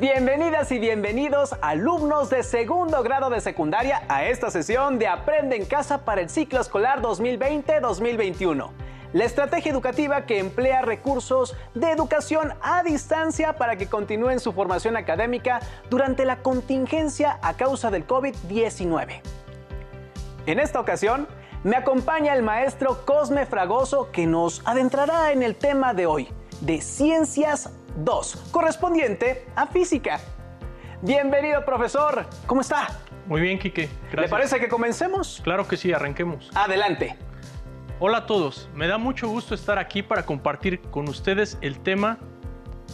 Bienvenidas y bienvenidos, alumnos de segundo grado de secundaria, a esta sesión de Aprende en Casa para el ciclo escolar 2020-2021. La estrategia educativa que emplea recursos de educación a distancia para que continúen su formación académica durante la contingencia a causa del COVID-19. En esta ocasión, me acompaña el maestro Cosme Fragoso, que nos adentrará en el tema de hoy, de Ciencias 2, correspondiente a Física. Bienvenido, profesor. ¿Cómo está? Muy bien, Quique. Gracias. ¿Le parece que comencemos? Claro que sí, arranquemos. Adelante. Hola a todos. Me da mucho gusto estar aquí para compartir con ustedes el tema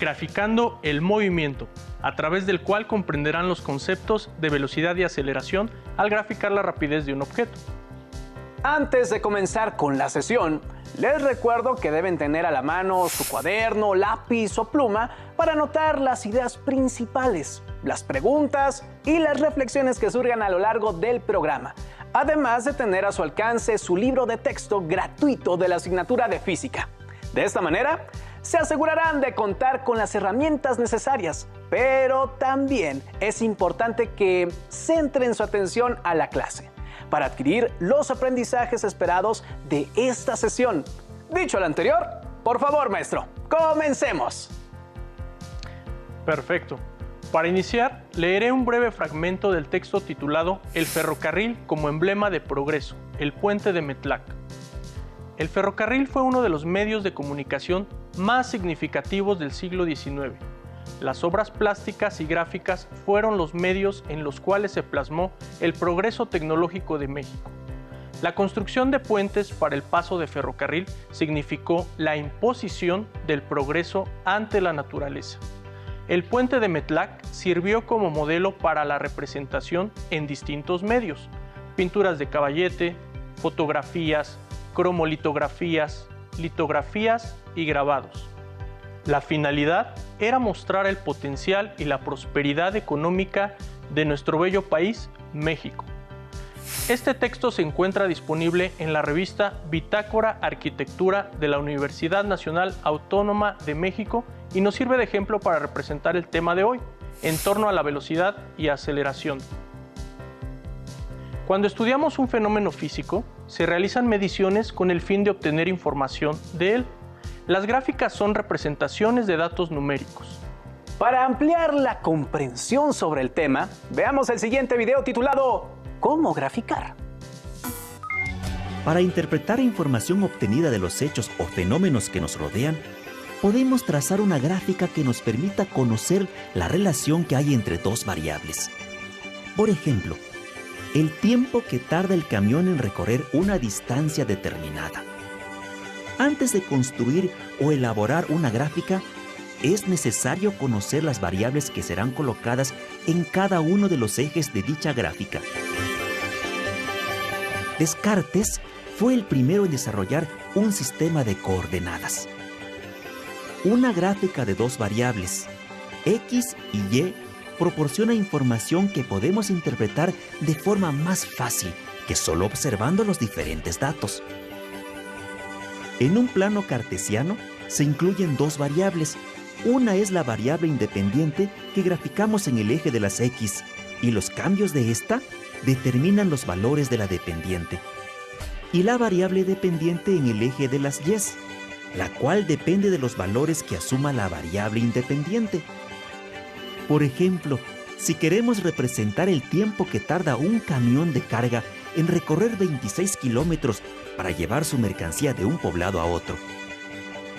Graficando el movimiento, a través del cual comprenderán los conceptos de velocidad y aceleración al graficar la rapidez de un objeto. Antes de comenzar con la sesión, les recuerdo que deben tener a la mano su cuaderno, lápiz o pluma para anotar las ideas principales, las preguntas y las reflexiones que surjan a lo largo del programa, además de tener a su alcance su libro de texto gratuito de la asignatura de Física. De esta manera, se asegurarán de contar con las herramientas necesarias, pero también es importante que centren su atención a la clase para adquirir los aprendizajes esperados de esta sesión. Dicho lo anterior, por favor, maestro, comencemos. Perfecto. Para iniciar, leeré un breve fragmento del texto titulado El ferrocarril como emblema de progreso, el puente de Metlac. El ferrocarril fue uno de los medios de comunicación más significativos del siglo XIX. Las obras plásticas y gráficas fueron los medios en los cuales se plasmó el progreso tecnológico de México. La construcción de puentes para el paso de ferrocarril significó la imposición del progreso ante la naturaleza. El puente de Metlac sirvió como modelo para la representación en distintos medios: pinturas de caballete, fotografías, cromolitografías, litografías y grabados. La finalidad era mostrar el potencial y la prosperidad económica de nuestro bello país, México. Este texto se encuentra disponible en la revista Bitácora Arquitectura de la Universidad Nacional Autónoma de México y nos sirve de ejemplo para representar el tema de hoy, en torno a la velocidad y aceleración. Cuando estudiamos un fenómeno físico, se realizan mediciones con el fin de obtener información de él. Las gráficas son representaciones de datos numéricos. Para ampliar la comprensión sobre el tema, veamos el siguiente video titulado ¿Cómo graficar? Para interpretar información obtenida de los hechos o fenómenos que nos rodean, podemos trazar una gráfica que nos permita conocer la relación que hay entre dos variables. Por ejemplo, el tiempo que tarda el camión en recorrer una distancia determinada. Antes de construir o elaborar una gráfica, es necesario conocer las variables que serán colocadas en cada uno de los ejes de dicha gráfica. Descartes fue el primero en desarrollar un sistema de coordenadas. Una gráfica de dos variables, X y Y, proporciona información que podemos interpretar de forma más fácil que solo observando los diferentes datos. En un plano cartesiano se incluyen dos variables. Una es la variable independiente que graficamos en el eje de las X, y los cambios de esta determinan los valores de la dependiente. Y la variable dependiente en el eje de las Y, la cual depende de los valores que asuma la variable independiente. Por ejemplo, si queremos representar el tiempo que tarda un camión de carga en recorrer 26 kilómetros para llevar su mercancía de un poblado a otro,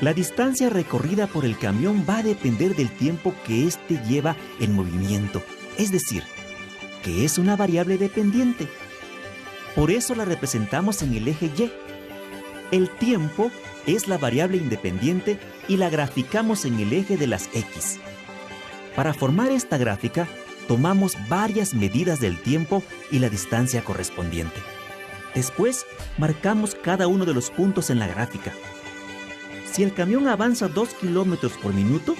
la distancia recorrida por el camión va a depender del tiempo que éste lleva en movimiento, es decir, que es una variable dependiente. Por eso la representamos en el eje Y. El tiempo es la variable independiente y la graficamos en el eje de las X. Para formar esta gráfica, tomamos varias medidas del tiempo y la distancia correspondiente. Después, marcamos cada uno de los puntos en la gráfica. Si el camión avanza 2 kilómetros por minuto,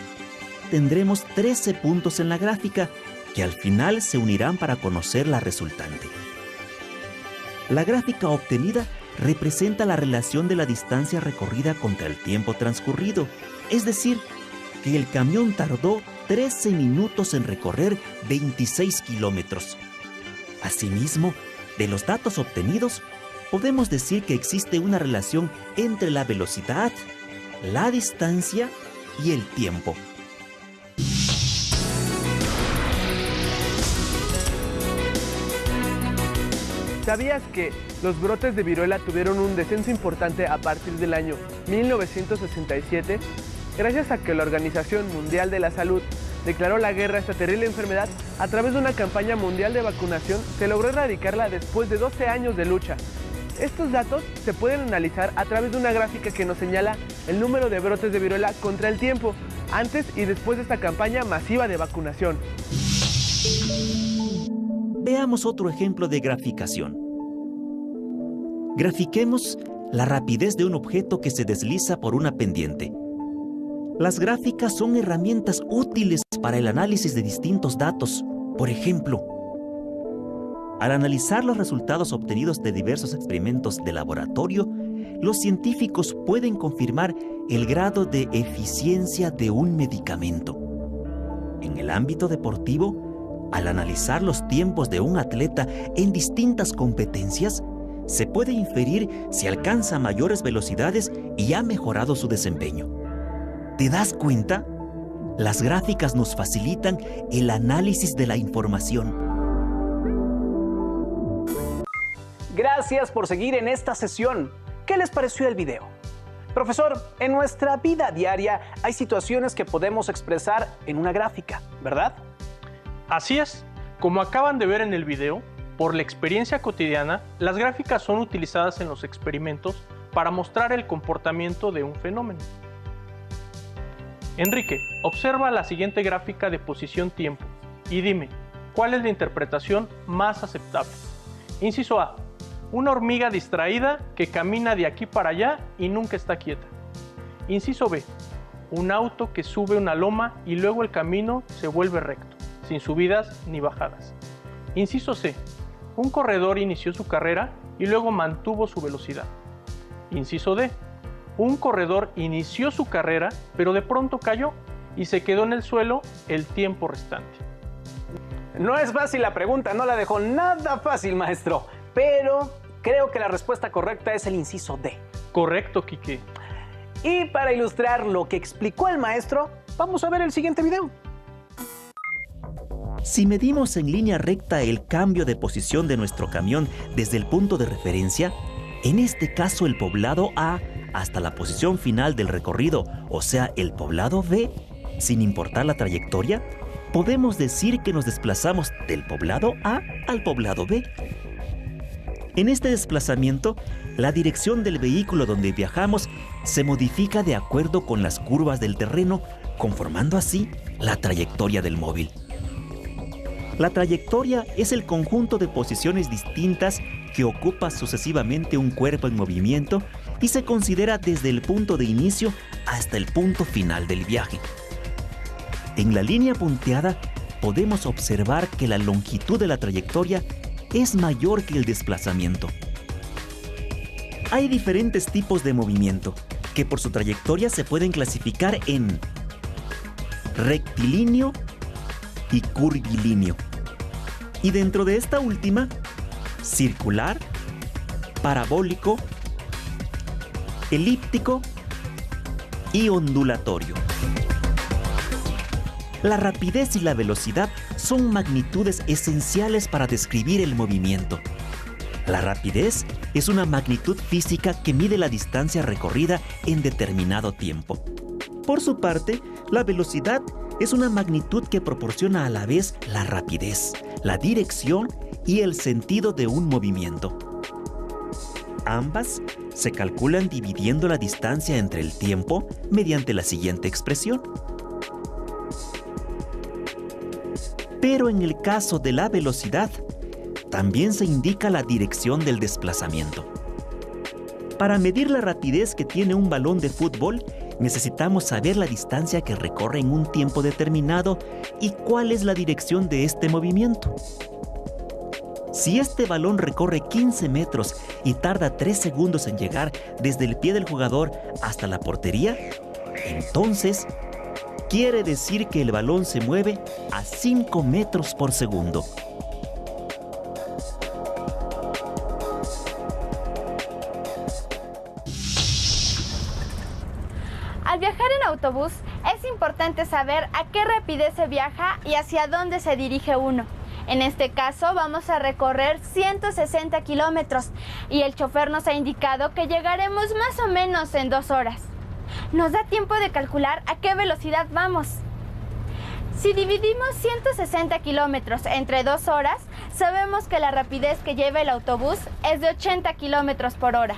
tendremos 13 puntos en la gráfica que al final se unirán para conocer la resultante. La gráfica obtenida representa la relación de la distancia recorrida contra el tiempo transcurrido, es decir, que el camión tardó 13 minutos en recorrer 26 kilómetros. Asimismo, de los datos obtenidos, podemos decir que existe una relación entre la velocidad, la distancia y el tiempo. ¿Sabías que los brotes de viruela tuvieron un descenso importante a partir del año 1967? Gracias a que la Organización Mundial de la Salud declaró la guerra a esta terrible enfermedad, a través de una campaña mundial de vacunación se logró erradicarla después de 12 años de lucha. Estos datos se pueden analizar a través de una gráfica que nos señala el número de brotes de viruela contra el tiempo, antes y después de esta campaña masiva de vacunación. Veamos otro ejemplo de graficación. Grafiquemos la rapidez de un objeto que se desliza por una pendiente. Las gráficas son herramientas útiles para el análisis de distintos datos. Por ejemplo, al analizar los resultados obtenidos de diversos experimentos de laboratorio, los científicos pueden confirmar el grado de eficiencia de un medicamento. En el ámbito deportivo, al analizar los tiempos de un atleta en distintas competencias, se puede inferir si alcanza mayores velocidades y ha mejorado su desempeño. ¿Te das cuenta? Las gráficas nos facilitan el análisis de la información. Gracias por seguir en esta sesión. ¿Qué les pareció el video? Profesor, en nuestra vida diaria hay situaciones que podemos expresar en una gráfica, ¿verdad? Así es, como acaban de ver en el video, por la experiencia cotidiana, las gráficas son utilizadas en los experimentos para mostrar el comportamiento de un fenómeno. Enrique, observa la siguiente gráfica de posición-tiempo y dime, ¿cuál es la interpretación más aceptable? Inciso A, una hormiga distraída que camina de aquí para allá y nunca está quieta. Inciso B, un auto que sube una loma y luego el camino se vuelve recto, sin subidas ni bajadas. Inciso C, un corredor inició su carrera y luego mantuvo su velocidad. Inciso D, un corredor inició su carrera pero de pronto cayó y se quedó en el suelo el tiempo restante. No es fácil la pregunta, no la dejó nada fácil, maestro, pero creo que la respuesta correcta es el inciso D. Correcto, Quique. Y para ilustrar lo que explicó el maestro, vamos a ver el siguiente video. Si medimos en línea recta el cambio de posición de nuestro camión desde el punto de referencia, en este caso el poblado A, hasta la posición final del recorrido, o sea, el poblado B, sin importar la trayectoria, podemos decir que nos desplazamos del poblado A al poblado B. En este desplazamiento, la dirección del vehículo donde viajamos se modifica de acuerdo con las curvas del terreno, conformando así la trayectoria del móvil. La trayectoria es el conjunto de posiciones distintas que ocupa sucesivamente un cuerpo en movimiento y se considera desde el punto de inicio hasta el punto final del viaje. En la línea punteada podemos observar que la longitud de la trayectoria es mayor que el desplazamiento. Hay diferentes tipos de movimiento que por su trayectoria se pueden clasificar en rectilíneo y curvilíneo. Y dentro de esta última, circular, parabólico, elíptico y ondulatorio. La rapidez y la velocidad son magnitudes esenciales para describir el movimiento. La rapidez es una magnitud física que mide la distancia recorrida en determinado tiempo. Por su parte, la velocidad es una magnitud que proporciona a la vez la rapidez, la dirección y el sentido de un movimiento. Ambas se calculan dividiendo la distancia entre el tiempo mediante la siguiente expresión. Pero en el caso de la velocidad, también se indica la dirección del desplazamiento. Para medir la rapidez que tiene un balón de fútbol, necesitamos saber la distancia que recorre en un tiempo determinado y cuál es la dirección de este movimiento. Si este balón recorre 15 metros y tarda 3 segundos en llegar desde el pie del jugador hasta la portería, entonces quiere decir que el balón se mueve a 5 metros por segundo. Al viajar en autobús, es importante saber a qué rapidez se viaja y hacia dónde se dirige uno. En este caso, vamos a recorrer 160 kilómetros y el chofer nos ha indicado que llegaremos más o menos en 2 horas. Nos da tiempo de calcular a qué velocidad vamos. Si dividimos 160 kilómetros entre 2 horas, sabemos que la rapidez que lleva el autobús es de 80 kilómetros por hora.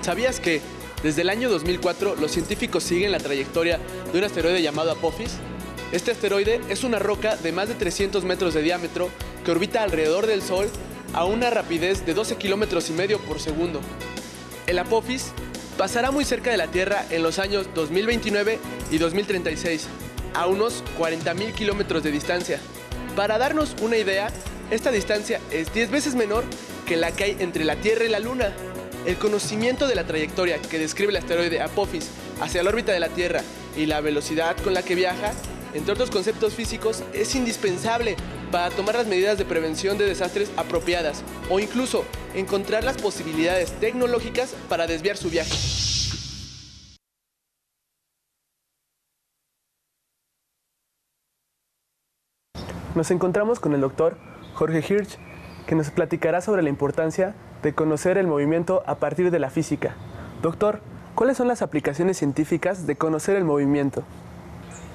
¿Sabías que desde el año 2004 los científicos siguen la trayectoria de un asteroide llamado Apophis? Este asteroide es una roca de más de 300 metros de diámetro que orbita alrededor del Sol a una rapidez de 12 kilómetros y medio por segundo. El Apophis pasará muy cerca de la Tierra en los años 2029 y 2036, a unos 40.000 kilómetros de distancia. Para darnos una idea, esta distancia es 10 veces menor que la que hay entre la Tierra y la Luna. El conocimiento de la trayectoria que describe el asteroide Apophis hacia la órbita de la Tierra y la velocidad con la que viaja, entre otros conceptos físicos, es indispensable para tomar las medidas de prevención de desastres apropiadas o incluso encontrar las posibilidades tecnológicas para desviar su viaje. Nos encontramos con el doctor Jorge Hirsch, que nos platicará sobre la importancia de conocer el movimiento a partir de la física. Doctor, ¿cuáles son las aplicaciones científicas de conocer el movimiento?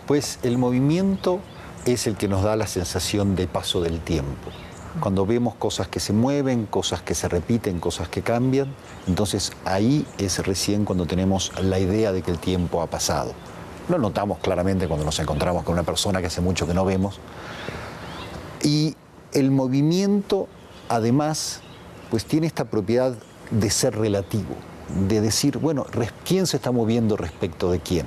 Pues el movimiento es el que nos da la sensación de paso del tiempo. Cuando vemos cosas que se mueven, cosas que se repiten, cosas que cambian, entonces ahí es recién cuando tenemos la idea de que el tiempo ha pasado. Lo notamos claramente cuando nos encontramos con una persona que hace mucho que no vemos. Y el movimiento, además, pues tiene esta propiedad de ser relativo, de decir, bueno, ¿quién se está moviendo respecto de quién?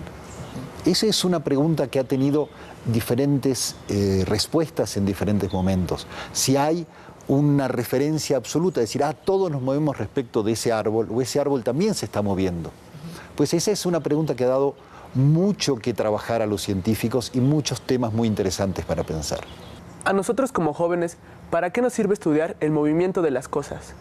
Esa es una pregunta que ha tenido diferentes respuestas en diferentes momentos. Si hay una referencia absoluta, decir, todos nos movemos respecto de ese árbol, o ese árbol también se está moviendo. Pues esa es una pregunta que ha dado mucho que trabajar a los científicos y muchos temas muy interesantes para pensar. A nosotros como jóvenes, ¿para qué nos sirve estudiar el movimiento de las cosas?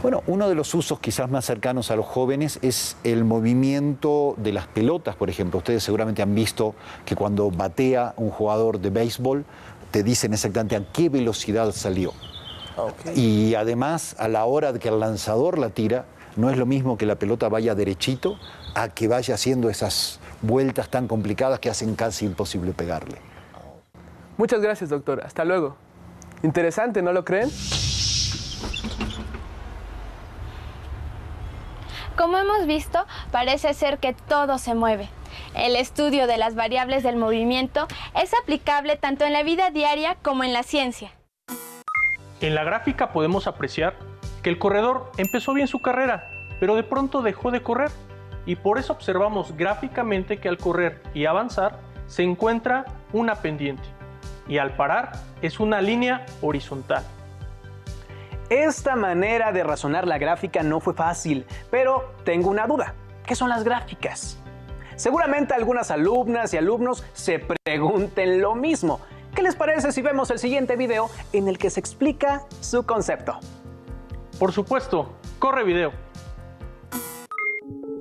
Bueno, uno de los usos quizás más cercanos a los jóvenes es el movimiento de las pelotas, por ejemplo. Ustedes seguramente han visto que cuando batea un jugador de béisbol, te dicen exactamente a qué velocidad salió. Okay. Y además, a la hora de que el lanzador la tira, no es lo mismo que la pelota vaya derechito a que vaya haciendo esas vueltas tan complicadas que hacen casi imposible pegarle. Muchas gracias, doctor. Hasta luego. Interesante, ¿no lo creen? Como hemos visto, parece ser que todo se mueve. El estudio de las variables del movimiento es aplicable tanto en la vida diaria como en la ciencia. En la gráfica podemos apreciar que el corredor empezó bien su carrera, pero de pronto dejó de correr. Y por eso observamos gráficamente que al correr y avanzar se encuentra una pendiente. Y al parar es una línea horizontal. Esta manera de razonar la gráfica no fue fácil, pero tengo una duda. ¿Qué son las gráficas? Seguramente algunas alumnas y alumnos se pregunten lo mismo. ¿Qué les parece si vemos el siguiente video en el que se explica su concepto? Por supuesto, corre video.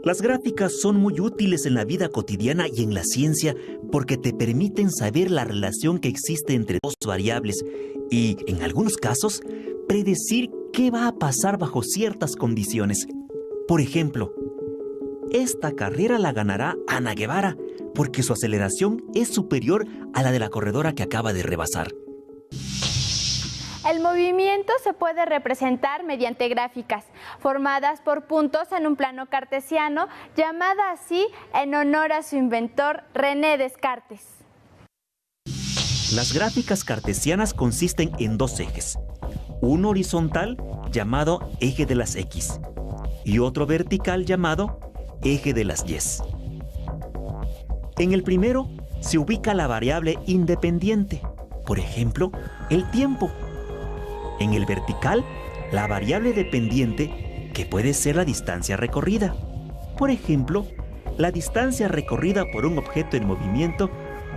Las gráficas son muy útiles en la vida cotidiana y en la ciencia porque te permiten saber la relación que existe entre dos variables y, en algunos casos, predecir qué va a pasar bajo ciertas condiciones. Por ejemplo, esta carrera la ganará Ana Guevara porque su aceleración es superior a la de la corredora que acaba de rebasar. El movimiento se puede representar mediante gráficas, formadas por puntos en un plano cartesiano, llamada así en honor a su inventor René Descartes. Las gráficas cartesianas consisten en dos ejes. Uno horizontal, llamado eje de las X, y otro vertical, llamado eje de las Y. En el primero, se ubica la variable independiente, por ejemplo, el tiempo. En el vertical, la variable dependiente, que puede ser la distancia recorrida. Por ejemplo, la distancia recorrida por un objeto en movimiento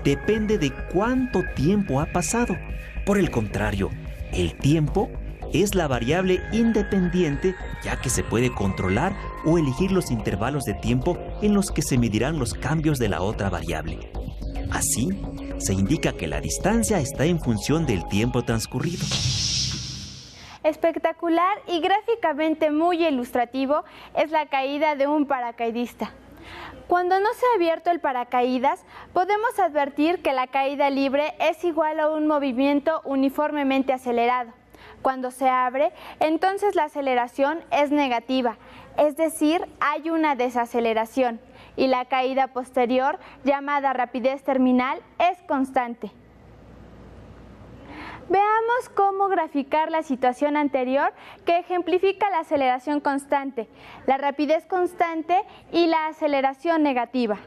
depende de cuánto tiempo ha pasado. Por el contrario, el tiempo es la variable independiente, ya que se puede controlar o elegir los intervalos de tiempo en los que se medirán los cambios de la otra variable. Así, se indica que la distancia está en función del tiempo transcurrido. Espectacular y gráficamente muy ilustrativo es la caída de un paracaidista. Cuando no se ha abierto el paracaídas, podemos advertir que la caída libre es igual a un movimiento uniformemente acelerado. Cuando se abre, entonces la aceleración es negativa, es decir, hay una desaceleración, y la caída posterior, llamada rapidez terminal, es constante. Veamos cómo graficar la situación anterior que ejemplifica la aceleración constante, la rapidez constante y la aceleración negativa.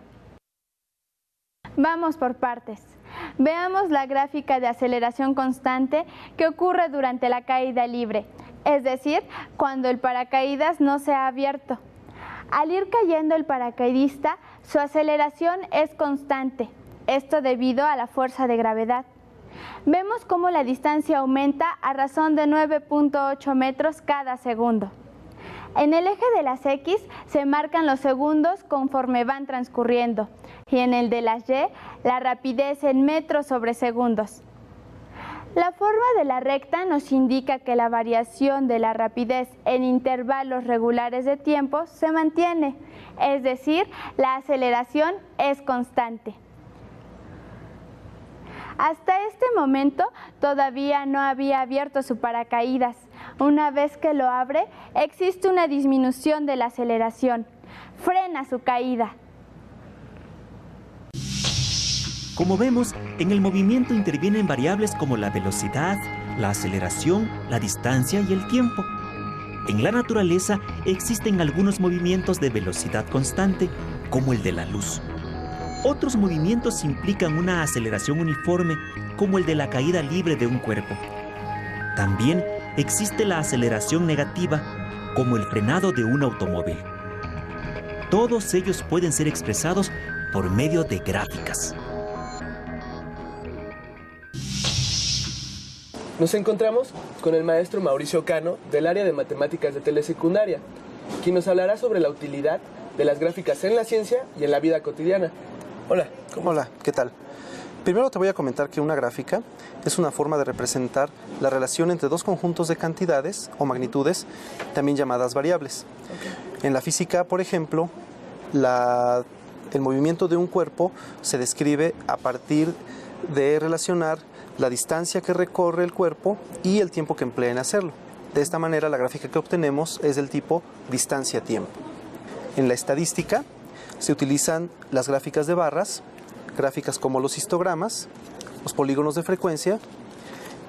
Vamos por partes. Veamos la gráfica de aceleración constante que ocurre durante la caída libre, es decir, cuando el paracaídas no se ha abierto. Al ir cayendo el paracaidista, su aceleración es constante, esto debido a la fuerza de gravedad. Vemos cómo la distancia aumenta a razón de 9.8 metros cada segundo. En el eje de las X se marcan los segundos conforme van transcurriendo y en el de las Y la rapidez en metros sobre segundos. La forma de la recta nos indica que la variación de la rapidez en intervalos regulares de tiempo se mantiene, es decir, la aceleración es constante. Hasta este momento todavía no había abierto su paracaídas. Una vez que lo abre, existe una disminución de la aceleración. Frena su caída. Como vemos, en el movimiento intervienen variables como la velocidad, la aceleración, la distancia y el tiempo. En la naturaleza existen algunos movimientos de velocidad constante, como el de la luz. Otros movimientos implican una aceleración uniforme, como el de la caída libre de un cuerpo. También existe la aceleración negativa, como el frenado de un automóvil. Todos ellos pueden ser expresados por medio de gráficas. Nos encontramos con el maestro Mauricio Cano del área de matemáticas de telesecundaria, quien nos hablará sobre la utilidad de las gráficas en la ciencia y en la vida cotidiana. Hola. Hola, ¿qué tal? Primero te voy a comentar que una gráfica es una forma de representar la relación entre dos conjuntos de cantidades o magnitudes, también llamadas variables. Okay. En la física, por ejemplo, el movimiento de un cuerpo se describe a partir de relacionar la distancia que recorre el cuerpo y el tiempo que emplea en hacerlo. De esta manera, la gráfica que obtenemos es del tipo distancia-tiempo. En la estadística, se utilizan las gráficas de barras, gráficas como los histogramas, los polígonos de frecuencia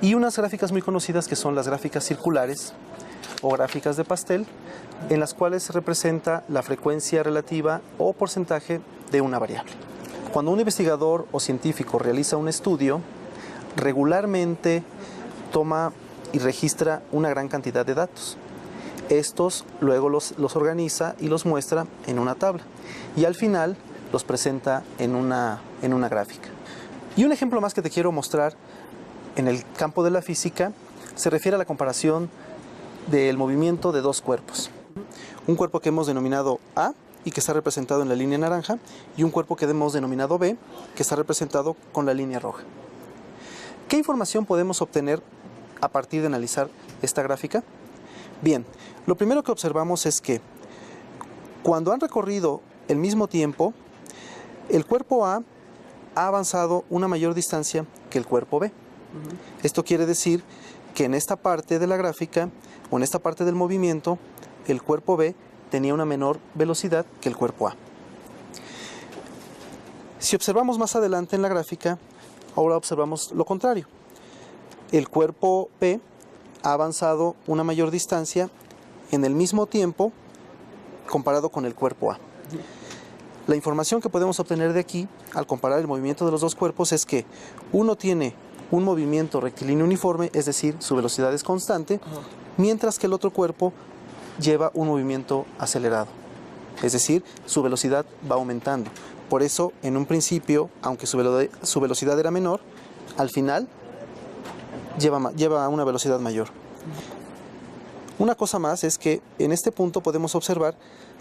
y unas gráficas muy conocidas que son las gráficas circulares o gráficas de pastel, en las cuales se representa la frecuencia relativa o porcentaje de una variable. Cuando un investigador o científico realiza un estudio, regularmente toma y registra una gran cantidad de datos. Estos luego los organiza y los muestra en una tabla y al final los presenta en una gráfica. Y un ejemplo más que te quiero mostrar en el campo de la física se refiere a la comparación del movimiento de dos cuerpos. Un cuerpo que hemos denominado A y que está representado en la línea naranja y un cuerpo que hemos denominado B que está representado con la línea roja. ¿Qué información podemos obtener a partir de analizar esta gráfica? Bien, lo primero que observamos es que cuando han recorrido el mismo tiempo, el cuerpo A ha avanzado una mayor distancia que el cuerpo B. Esto quiere decir que en esta parte de la gráfica o en esta parte del movimiento, el cuerpo B tenía una menor velocidad que el cuerpo A. Si observamos más adelante en la gráfica, ahora observamos lo contrario. El cuerpo B ha avanzado una mayor distancia en el mismo tiempo comparado con el cuerpo A. La información que podemos obtener de aquí, al comparar el movimiento de los dos cuerpos, es que uno tiene un movimiento rectilíneo uniforme, es decir, su velocidad es constante, mientras que el otro cuerpo lleva un movimiento acelerado, es decir, su velocidad va aumentando. Por eso, en un principio, aunque su velocidad era menor, al final lleva una velocidad mayor. Una cosa más es que en este punto podemos observar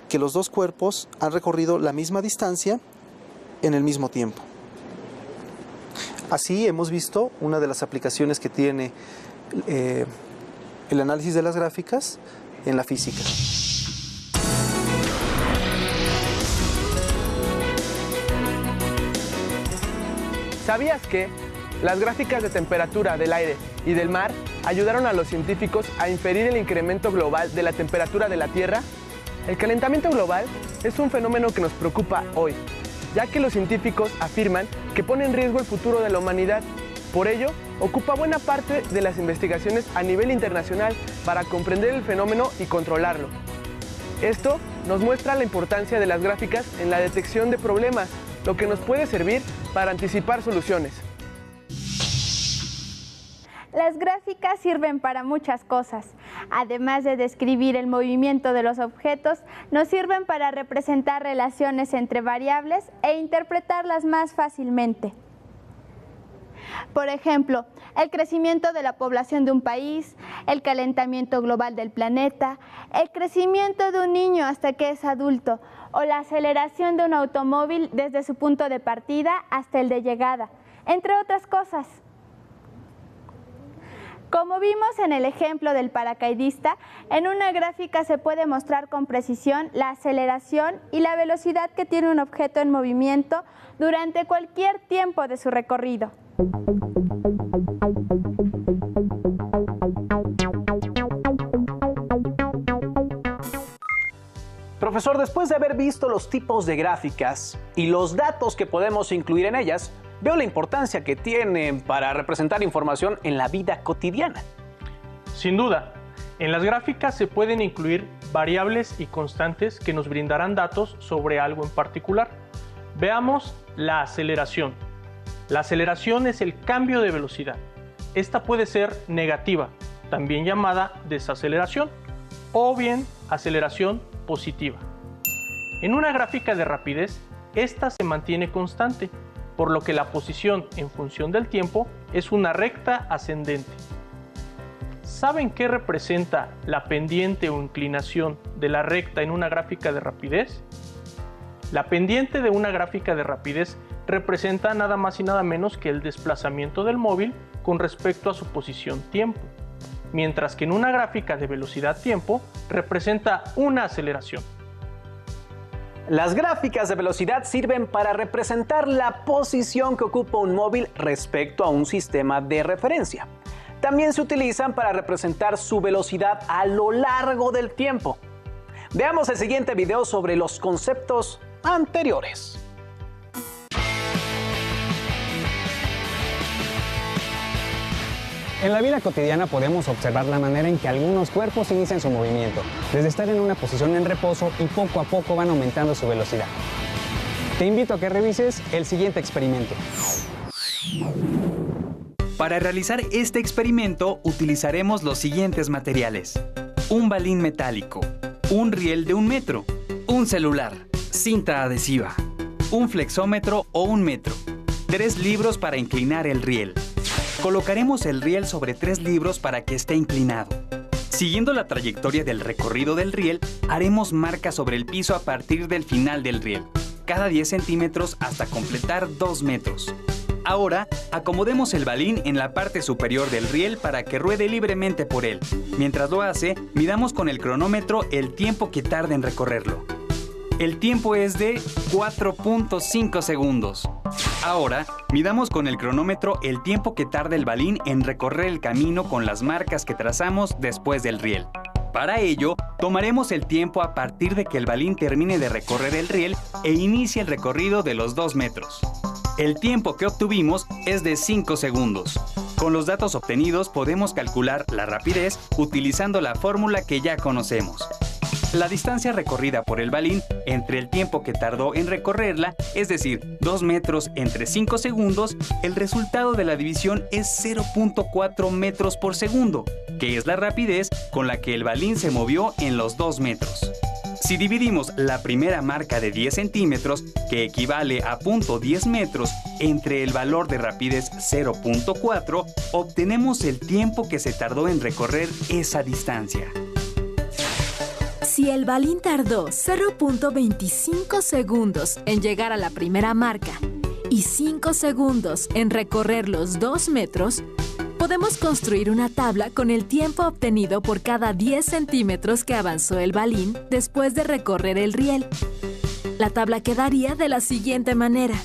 que los dos cuerpos han recorrido la misma distancia en el mismo tiempo. Así hemos visto una de las aplicaciones que tiene el análisis de las gráficas en la física. ¿Sabías que las gráficas de temperatura del aire y del mar ayudaron a los científicos a inferir el incremento global de la temperatura de la Tierra? El calentamiento global es un fenómeno que nos preocupa hoy, ya que los científicos afirman que pone en riesgo el futuro de la humanidad. Por ello, ocupa buena parte de las investigaciones a nivel internacional para comprender el fenómeno y controlarlo. Esto nos muestra la importancia de las gráficas en la detección de problemas, lo que nos puede servir para anticipar soluciones. Las gráficas sirven para muchas cosas. Además de describir el movimiento de los objetos, nos sirven para representar relaciones entre variables e interpretarlas más fácilmente. Por ejemplo, el crecimiento de la población de un país, el calentamiento global del planeta, el crecimiento de un niño hasta que es adulto, o la aceleración de un automóvil desde su punto de partida hasta el de llegada, entre otras cosas. Como vimos en el ejemplo del paracaidista, en una gráfica se puede mostrar con precisión la aceleración y la velocidad que tiene un objeto en movimiento durante cualquier tiempo de su recorrido. Profesor, después de haber visto los tipos de gráficas y los datos que podemos incluir en ellas, veo la importancia que tienen para representar información en la vida cotidiana. Sin duda, en las gráficas se pueden incluir variables y constantes que nos brindarán datos sobre algo en particular. Veamos la aceleración. La aceleración es el cambio de velocidad. Esta puede ser negativa, también llamada desaceleración, o bien aceleración positiva. En una gráfica de rapidez, esta se mantiene constante, por lo que la posición en función del tiempo es una recta ascendente. ¿Saben qué representa la pendiente o inclinación de la recta en una gráfica de rapidez? La pendiente de una gráfica de rapidez representa nada más y nada menos que el desplazamiento del móvil con respecto a su posición tiempo, mientras que en una gráfica de velocidad-tiempo representa una aceleración. Las gráficas de velocidad sirven para representar la posición que ocupa un móvil respecto a un sistema de referencia. También se utilizan para representar su velocidad a lo largo del tiempo. Veamos el siguiente video sobre los conceptos anteriores. En la vida cotidiana podemos observar la manera en que algunos cuerpos inician su movimiento, desde estar en una posición en reposo y poco a poco van aumentando su velocidad. Te invito a que revises el siguiente experimento. Para realizar este experimento utilizaremos los siguientes materiales: un balín metálico, un riel de 1 metro, un celular, cinta adhesiva, un flexómetro o 1 metro, 3 libros para inclinar el riel. Colocaremos el riel sobre 3 libros para que esté inclinado. Siguiendo la trayectoria del recorrido del riel, haremos marcas sobre el piso a partir del final del riel, cada 10 centímetros hasta completar 2 metros. Ahora, acomodemos el balín en la parte superior del riel para que ruede libremente por él. Mientras lo hace, midamos con el cronómetro el tiempo que tarda en recorrerlo. El tiempo es de 4.5 segundos. Ahora, midamos con el cronómetro el tiempo que tarda el balín en recorrer el camino con las marcas que trazamos después del riel. Para ello, tomaremos el tiempo a partir de que el balín termine de recorrer el riel e inicie el recorrido de los 2 metros. El tiempo que obtuvimos es de 5 segundos. Con los datos obtenidos podemos calcular la rapidez utilizando la fórmula que ya conocemos. La distancia recorrida por el balín entre el tiempo que tardó en recorrerla, es decir, 2 metros entre 5 segundos, el resultado de la división es 0.4 metros por segundo, que es la rapidez con la que el balín se movió en los 2 metros. Si dividimos la primera marca de 10 centímetros, que equivale a 0.10 metros, entre el valor de rapidez 0.4, obtenemos el tiempo que se tardó en recorrer esa distancia. Si el balín tardó 0.25 segundos en llegar a la primera marca y 5 segundos en recorrer los 2 metros, podemos construir una tabla con el tiempo obtenido por cada 10 centímetros que avanzó el balín después de recorrer el riel. La tabla quedaría de la siguiente manera.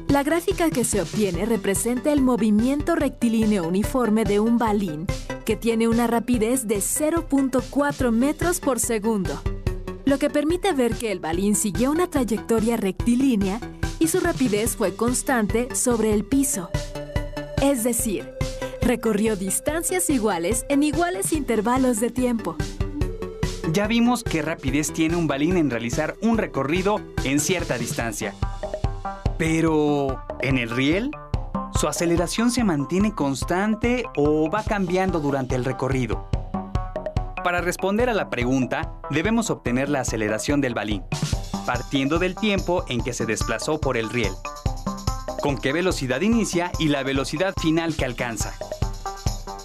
La gráfica que se obtiene representa el movimiento rectilíneo uniforme de un balín que tiene una rapidez de 0.4 metros por segundo, lo que permite ver que el balín siguió una trayectoria rectilínea y su rapidez fue constante sobre el piso. Es decir, recorrió distancias iguales en iguales intervalos de tiempo. Ya vimos qué rapidez tiene un balín en realizar un recorrido en cierta distancia. Pero, ¿en el riel? ¿Su aceleración se mantiene constante o va cambiando durante el recorrido? Para responder a la pregunta, debemos obtener la aceleración del balín, partiendo del tiempo en que se desplazó por el riel, con qué velocidad inicia y la velocidad final que alcanza.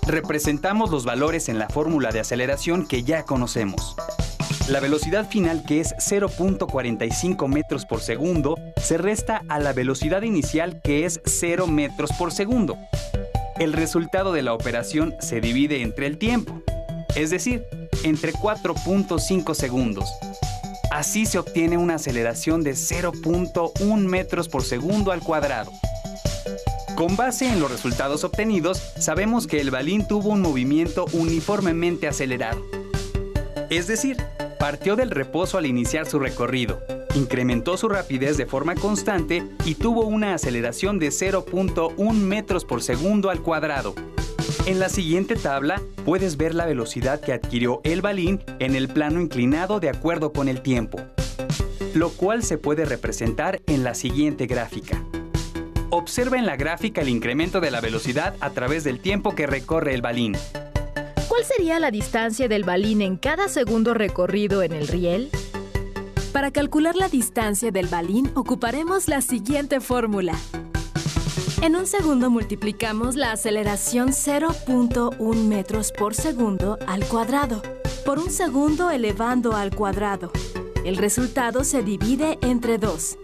Representamos los valores en la fórmula de aceleración que ya conocemos. La velocidad final, que es 0.45 metros por segundo, se resta a la velocidad inicial, que es 0 metros por segundo. El resultado de la operación se divide entre el tiempo, es decir, entre 4.5 segundos. Así se obtiene una aceleración de 0.1 metros por segundo al cuadrado. Con base en los resultados obtenidos, sabemos que el balín tuvo un movimiento uniformemente acelerado. Es decir, partió del reposo al iniciar su recorrido, incrementó su rapidez de forma constante y tuvo una aceleración de 0.1 metros por segundo al cuadrado. En la siguiente tabla puedes ver la velocidad que adquirió el balín en el plano inclinado de acuerdo con el tiempo, lo cual se puede representar en la siguiente gráfica. Observa en la gráfica el incremento de la velocidad a través del tiempo que recorre el balín. ¿Cuál sería la distancia del balín en cada segundo recorrido en el riel? Para calcular la distancia del balín ocuparemos la siguiente fórmula. En un segundo multiplicamos la aceleración 0.1 metros por segundo al cuadrado por un segundo elevando al cuadrado. El resultado se divide entre 2.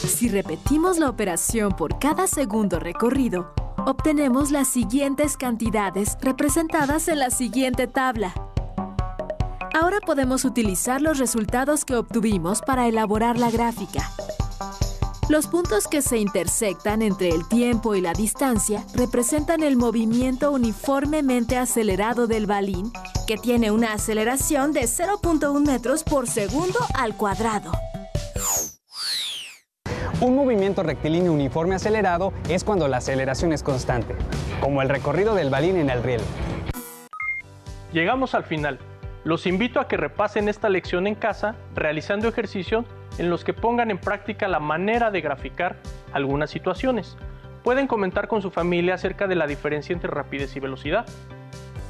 Si repetimos la operación por cada segundo recorrido, obtenemos las siguientes cantidades representadas en la siguiente tabla. Ahora podemos utilizar los resultados que obtuvimos para elaborar la gráfica. Los puntos que se intersectan entre el tiempo y la distancia representan el movimiento uniformemente acelerado del balín, que tiene una aceleración de 0.1 metros por segundo al cuadrado. Un movimiento rectilíneo uniforme acelerado es cuando la aceleración es constante, como el recorrido del balín en el riel. Llegamos al final. Los invito a que repasen esta lección en casa, realizando ejercicios en los que pongan en práctica la manera de graficar algunas situaciones. Pueden comentar con su familia acerca de la diferencia entre rapidez y velocidad.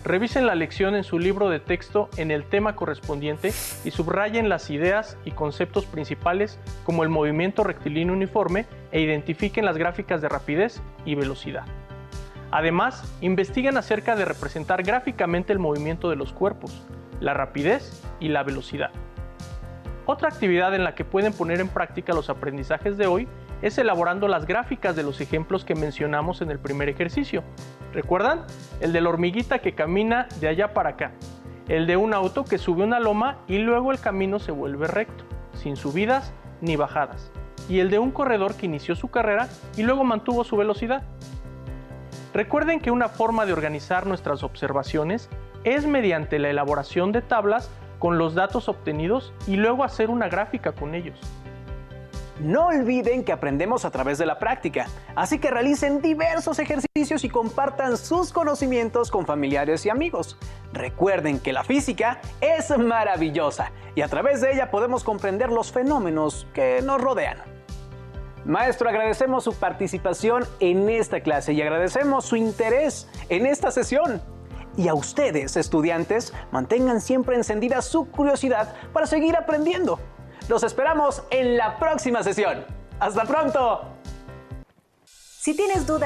Revisen la lección en su libro de texto en el tema correspondiente y subrayen las ideas y conceptos principales como el movimiento rectilíneo uniforme e identifiquen las gráficas de rapidez y velocidad. Además, investiguen acerca de representar gráficamente el movimiento de los cuerpos, la rapidez y la velocidad. Otra actividad en la que pueden poner en práctica los aprendizajes de hoy es elaborando las gráficas de los ejemplos que mencionamos en el primer ejercicio. ¿Recuerdan? El de la hormiguita que camina de allá para acá, el de un auto que sube una loma y luego el camino se vuelve recto, sin subidas ni bajadas, y el de un corredor que inició su carrera y luego mantuvo su velocidad. Recuerden que una forma de organizar nuestras observaciones es mediante la elaboración de tablas con los datos obtenidos y luego hacer una gráfica con ellos. No olviden que aprendemos a través de la práctica, así que realicen diversos ejercicios y compartan sus conocimientos con familiares y amigos. Recuerden que la física es maravillosa y a través de ella podemos comprender los fenómenos que nos rodean. Maestro, agradecemos su participación en esta clase y agradecemos su interés en esta sesión. Y a ustedes, estudiantes, mantengan siempre encendida su curiosidad para seguir aprendiendo. Los esperamos en la próxima sesión. ¡Hasta pronto! Si tienes dudas